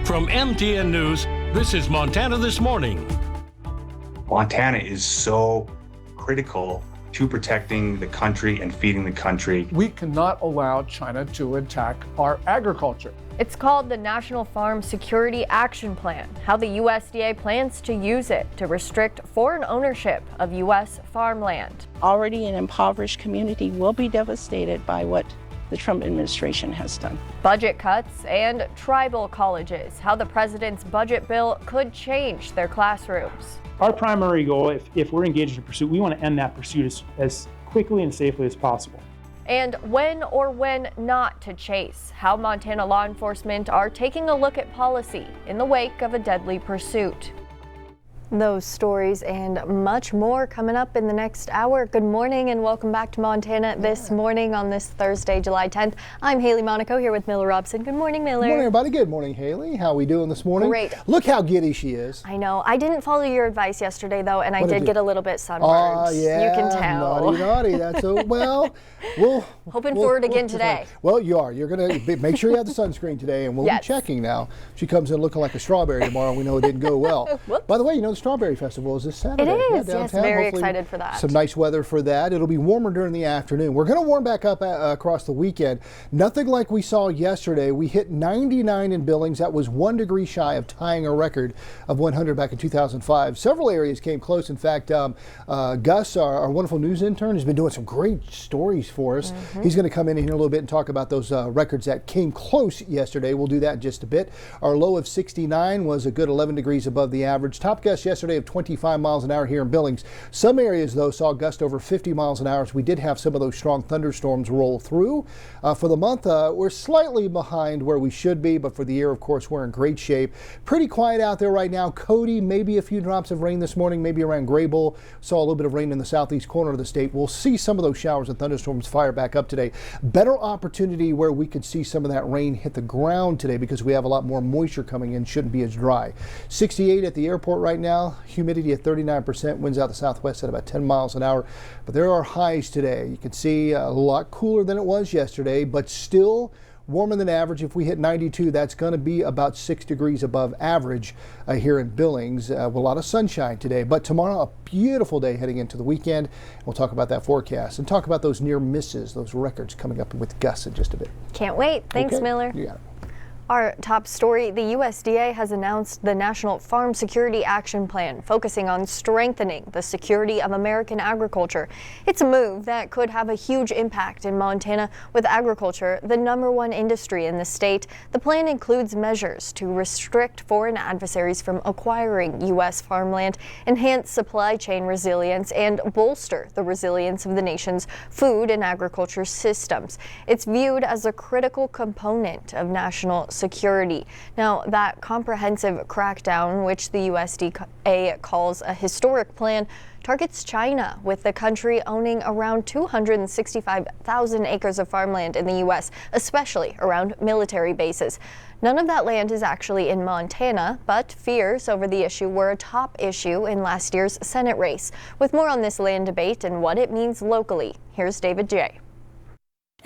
From MTN News, this is Montana This Morning. Montana is so critical to protecting the country and feeding the country. We cannot allow China to attack our agriculture. It's called the National Farm Security Action Plan, how the USDA plans to use it to restrict foreign ownership of U.S. farmland. Already an impoverished community will be devastated by what the Trump administration has done. Budget cuts and tribal colleges, how the president's budget bill could change their classrooms. Our primary goal, if we're engaged in a pursuit, we want to end that pursuit as quickly and safely as possible. And when or when not to chase, how Montana law enforcement are taking a look at policy in the wake of a deadly pursuit. Those stories and much more coming up in the next hour. Good morning and welcome back to Montana This Morning on this Thursday, July 10th. I'm Hailey Monaco here with Miller Robson. Good morning, Miller. Good morning, everybody. Good morning, Hailey. How are we doing this morning? Great. Look how giddy she is. I know. I didn't follow your advice yesterday, though, and I did get a little bit sunburned. Oh, yeah. You can tell. Naughty. That's so, well, hoping for it again today. Well, you are. You're going to make sure you have the sunscreen today, and we'll be checking now. She comes in looking like a strawberry tomorrow. We know it didn't go well. By the way, the Strawberry Festival is this Saturday. It is, yeah, yes. Very excited for that. Some nice weather for that. It'll be warmer during the afternoon. We're going to warm back up across the weekend. Nothing like we saw yesterday. We hit 99 in Billings. That was 1 degree shy of tying a record of 100 back in 2005. Several areas came close. In fact, Gus, our wonderful news intern, has been doing some great stories for us. He's going to come in here a little bit and talk about those records that came close yesterday. We'll do that in just a bit. Our low of 69 was a good 11 degrees above the average. Top gust yesterday of 25 miles an hour here in Billings. Some areas, though, saw gust over 50 miles an hour. So we did have some of those strong thunderstorms roll through. For the month, we're slightly behind where we should be, but for the year, of course, we're in great shape. Pretty quiet out there right now. Cody, maybe a few drops of rain this morning, maybe around Graybull. Saw a little bit of rain in the southeast corner of the state. We'll see some of those showers and thunderstorms fire back up today. Better opportunity where we could see some of that rain hit the ground today because we have a lot more moisture coming in. Shouldn't be as dry. 68 at the airport right now. Humidity at 39%. Winds out the southwest at about 10 miles an hour. But there are highs today. You can see a lot cooler than it was yesterday, but still warmer than average. If we hit 92, that's going to be about 6 degrees above average here in Billings. With a lot of sunshine today, but tomorrow a beautiful day heading into the weekend. We'll talk about that forecast and talk about those near misses, those records coming up with gusts in just a bit. Can't wait. Thanks, Miller. You got it. Our top story, the USDA has announced the National Farm Security Action Plan, focusing on strengthening the security of American agriculture. It's a move that could have a huge impact in Montana, with agriculture the #1 industry in the state. The plan includes measures to restrict foreign adversaries from acquiring U.S. farmland, enhance supply chain resilience, and bolster the resilience of the nation's food and agriculture systems. It's viewed as a critical component of national security. Now, that comprehensive crackdown, which the USDA calls a historic plan, targets China, with the country owning around 265,000 acres of farmland in the U.S., especially around military bases. None of that land is actually in Montana, but fears over the issue were a top issue in last year's Senate race. With more on this land debate and what it means locally, here's David J.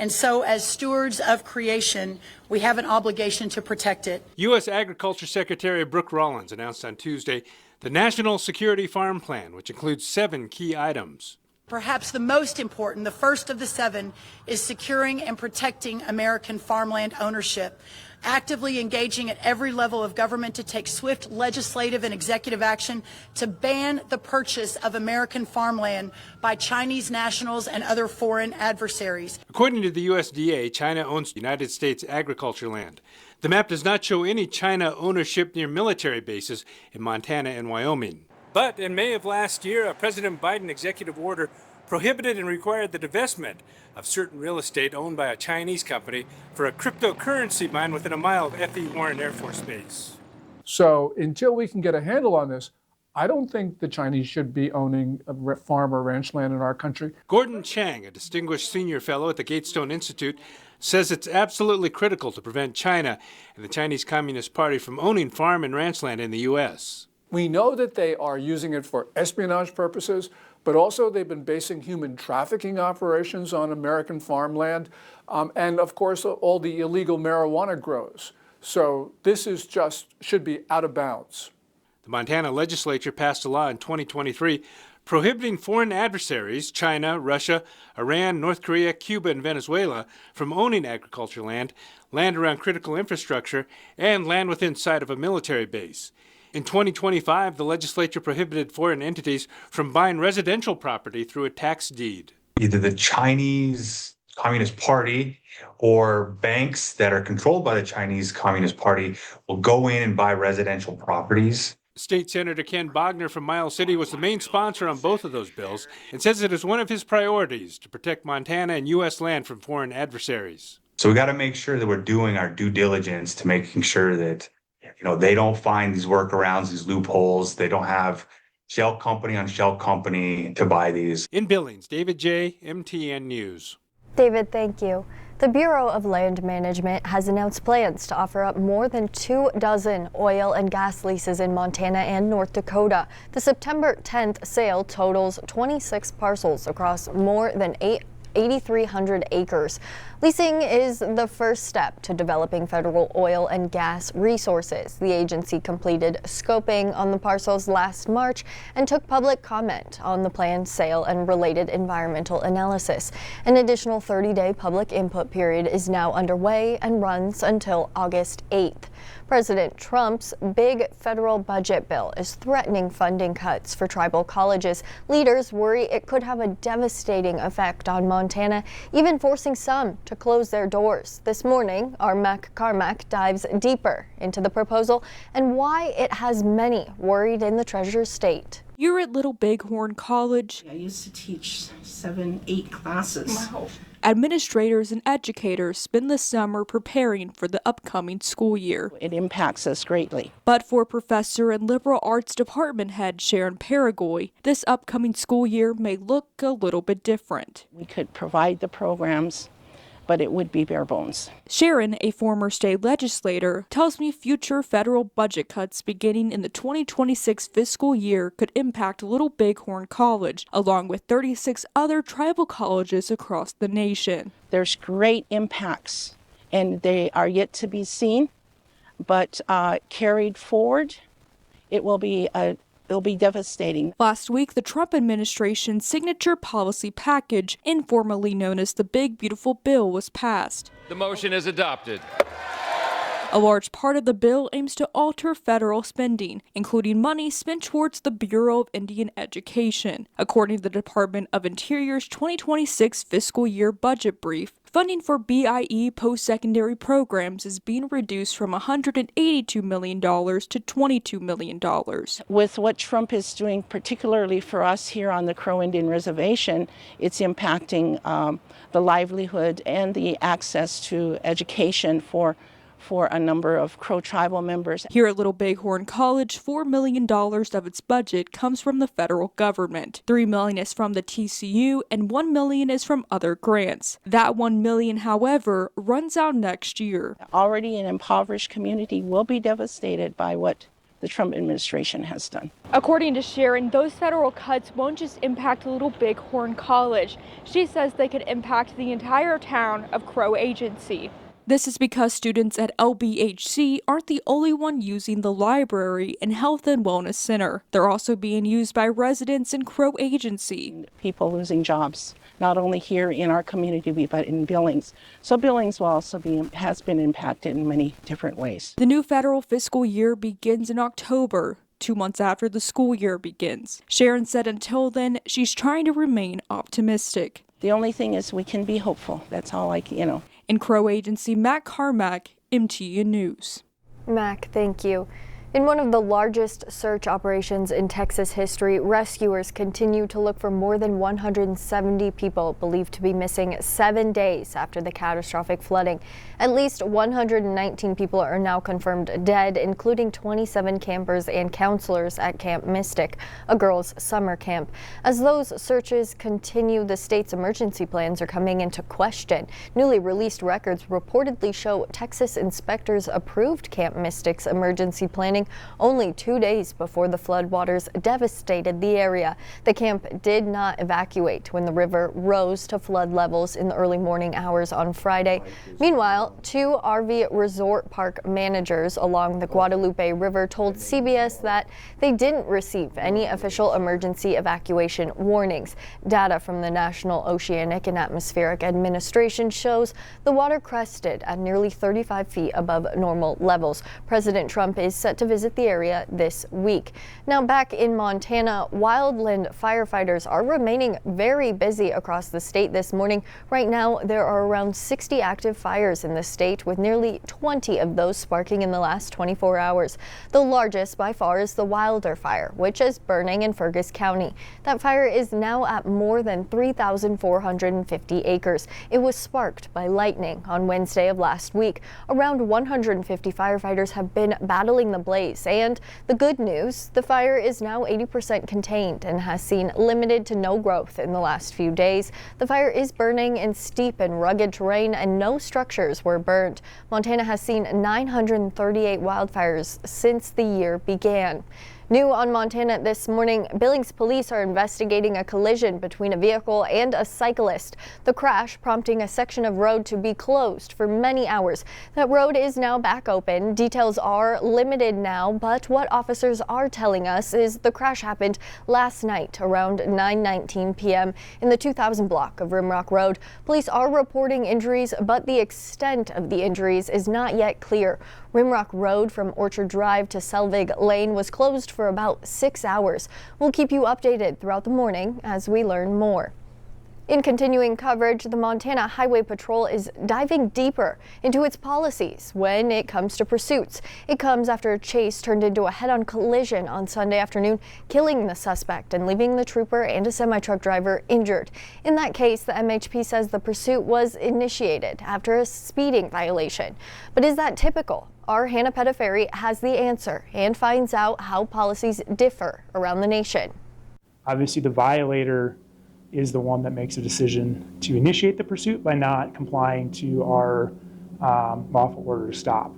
And so, as stewards of creation, we have an obligation to protect it. U.S. Agriculture Secretary Brooke Rollins announced on Tuesday the National Security Farm Plan, which includes 7 key items. Perhaps the most important, the first of the 7, is securing and protecting American farmland ownership, actively engaging at every level of government to take swift legislative and executive action to ban the purchase of American farmland by Chinese nationals and other foreign adversaries. According to the USDA, China owns United States agriculture land. The map does not show any China ownership near military bases in Montana and Wyoming. But in May of last year, a President Biden executive order prohibited and required the divestment of certain real estate owned by a Chinese company for a cryptocurrency mine within a mile of F.E. Warren Air Force Base. So until we can get a handle on this, I don't think the Chinese should be owning a farm or ranch land in our country. Gordon Chang, a distinguished senior fellow at the Gatestone Institute, says it's absolutely critical to prevent China and the Chinese Communist Party from owning farm and ranch land in the U.S. We know that they are using it for espionage purposes, but also they've been basing human trafficking operations on American farmland, and of course all the illegal marijuana grows. So this is should be out of bounds. The Montana legislature passed a law in 2023 prohibiting foreign adversaries, China, Russia, Iran, North Korea, Cuba, and Venezuela, from owning agricultural land, land around critical infrastructure, and land within sight of a military base. In 2025, the legislature prohibited foreign entities from buying residential property through a tax deed. Either the Chinese Communist Party or banks that are controlled by the Chinese Communist Party will go in and buy residential properties. State Senator Ken Bogner from Miles City was the main sponsor on both of those bills and says it is one of his priorities to protect Montana and U.S. land from foreign adversaries. So we got to make sure that we're doing our due diligence to making sure that, they don't find these workarounds, these loopholes. They don't have shell company on shell company to buy these. In Billings, David J., MTN News. David, thank you. The Bureau of Land Management has announced plans to offer up more than 24 oil and gas leases in Montana and North Dakota. The September 10th sale totals 26 parcels across more than 8,300 acres. Leasing is the first step to developing federal oil and gas resources. The agency completed scoping on the parcels last March and took public comment on the planned sale and related environmental analysis. An additional 30-day public input period is now underway and runs until August 8th. President Trump's big federal budget bill is threatening funding cuts for tribal colleges. Leaders worry it could have a devastating effect on Montana, even forcing some to close their doors. This morning, our Mac Carmack dives deeper into the proposal and why it has many worried in the Treasure State. You're at Little Bighorn College. I used to teach 7-8 classes. Wow. Administrators and educators spend the summer preparing for the upcoming school year. It impacts us greatly. But for professor and liberal arts department head Sharon Paragoy, this upcoming school year may look a little bit different. We could provide the programs, but it would be bare bones. Sharon, a former state legislator, tells me future federal budget cuts beginning in the 2026 fiscal year could impact Little Bighorn College, along with 36 other tribal colleges across the nation. There's great impacts, and they are yet to be seen, but carried forward, it'll be devastating. Last week, the Trump administration's signature policy package, informally known as the Big Beautiful Bill, was passed. The motion is adopted. A large part of the bill aims to alter federal spending, including money spent towards the Bureau of Indian Education. According to the Department of Interior's 2026 fiscal year budget brief, funding for BIE post-secondary programs is being reduced from $182 million to $22 million. With what Trump is doing, particularly for us here on the Crow Indian Reservation, it's impacting the livelihood and the access to education for a number of Crow tribal members. Here at Little Bighorn College, $4 million of its budget comes from the federal government. $3 million is from the TCU and $1 million is from other grants. That $1 million, however, runs out next year. Already an impoverished community will be devastated by what the Trump administration has done. According to Sharon, those federal cuts won't just impact Little Bighorn College. She says they could impact the entire town of Crow Agency. This is because students at LBHC aren't the only one using the library and health and wellness center. They're also being used by residents in Crow Agency. People losing jobs, not only here in our community, but in Billings. So Billings will also has been impacted in many different ways. The new federal fiscal year begins in October, 2 months after the school year begins. Sharon said until then, she's trying to remain optimistic. The only thing is we can be hopeful. That's all In Crow Agency, Mac Carmack, MTN News. Mac, thank you. In one of the largest search operations in Texas history, rescuers continue to look for more than 170 people believed to be missing 7 days after the catastrophic flooding. At least 119 people are now confirmed dead, including 27 campers and counselors at Camp Mystic, a girls' summer camp. As those searches continue, the state's emergency plans are coming into question. Newly released records reportedly show Texas inspectors approved Camp Mystic's emergency planning morning, only 2 days before the floodwaters devastated the area. The camp did not evacuate when the river rose to flood levels in the early morning hours on Friday. Meanwhile, 2 RV resort park managers along the Guadalupe River told CBS that they didn't receive any official emergency evacuation warnings. Data from the National Oceanic and Atmospheric Administration shows the water crested at nearly 35 feet above normal levels. President Trump is set to visit the area this week. Now back in Montana, wildland firefighters are remaining very busy across the state this morning. Right now, there are around 60 active fires in the state, with nearly 20 of those sparking in the last 24 hours. The largest by far is the wildfire, which is burning in Fergus County. That fire is now at more than 3,450 acres. It was sparked by lightning on Wednesday of last week. Around 150 firefighters have been battling the blaze, and the good news, the fire is now 80% contained and has seen limited to no growth in the last few days. The fire is burning in steep and rugged terrain, and no structures were burned. Montana has seen 938 wildfires since the year began. New on Montana this morning, Billings police are investigating a collision between a vehicle and a cyclist. The crash prompting a section of road to be closed for many hours. That road is now back open. Details are limited now, but what officers are telling us is the crash happened last night around 9:19 p.m. in the 2000 block of Rimrock Road. Police are reporting injuries, but the extent of the injuries is not yet clear. Rimrock Road from Orchard Drive to Selvig Lane was closed for about 6 hours. We'll keep you updated throughout the morning as we learn more. In continuing coverage, the Montana Highway Patrol is diving deeper into its policies when it comes to pursuits. It comes after a chase turned into a head-on collision on Sunday afternoon, killing the suspect and leaving the trooper and a semi-truck driver injured. In that case, the MHP says the pursuit was initiated after a speeding violation. But is that typical? Our Hannah Pettiferry has the answer and finds out how policies differ around the nation. Obviously, the violator is the one that makes a decision to initiate the pursuit by not complying to our lawful order to stop.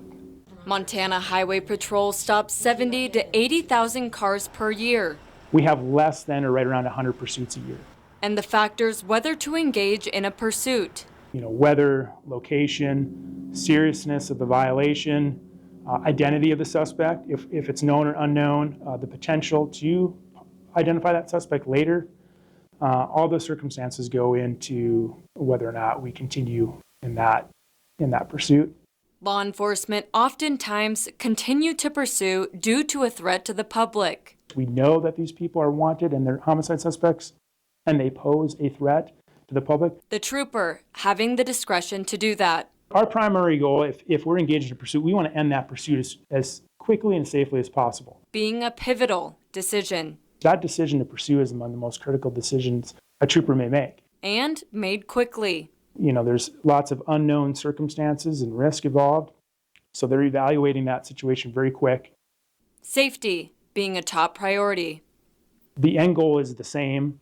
Montana Highway Patrol stops 70 to 80,000 cars per year. We have less than or right around 100 pursuits a year. And the factors whether to engage in a pursuit. Weather, location, seriousness of the violation, identity of the suspect, if it's known or unknown, the potential to identify that suspect later. All those circumstances go into whether or not we continue in that pursuit. Law enforcement oftentimes continue to pursue due to a threat to the public. We know that these people are wanted and they're homicide suspects, and they pose a threat to the public. The trooper having the discretion to do that. Our primary goal, if we're engaged in a pursuit, we want to end that pursuit as quickly and safely as possible. Being a pivotal decision. That decision to pursue is among the most critical decisions a trooper may make. And made quickly. There's lots of unknown circumstances and risk involved, so they're evaluating that situation very quick. Safety being a top priority. The end goal is the same,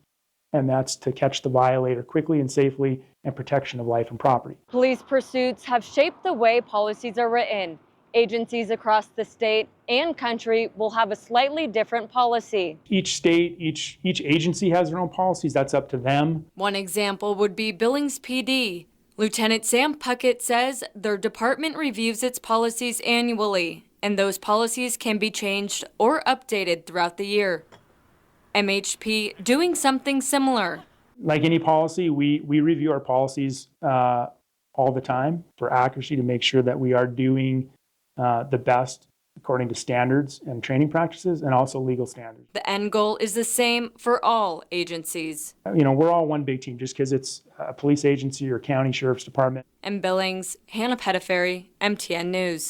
and that's to catch the violator quickly and safely and protection of life and property. Police pursuits have shaped the way policies are written. Agencies across the state and country will have a slightly different policy. Each state, each agency has their own policies. That's up to them. One example would be Billings PD. Lieutenant Sam Puckett says their department reviews its policies annually, and those policies can be changed or updated throughout the year. MHP doing something similar. Like any policy, we review our policies all the time for accuracy to make sure that we are doing the best according to standards and training practices and also legal standards. The end goal is the same for all agencies. We're all one big team just because it's a police agency or county sheriff's department. In Billings, Hannah Pettiferry, MTN News.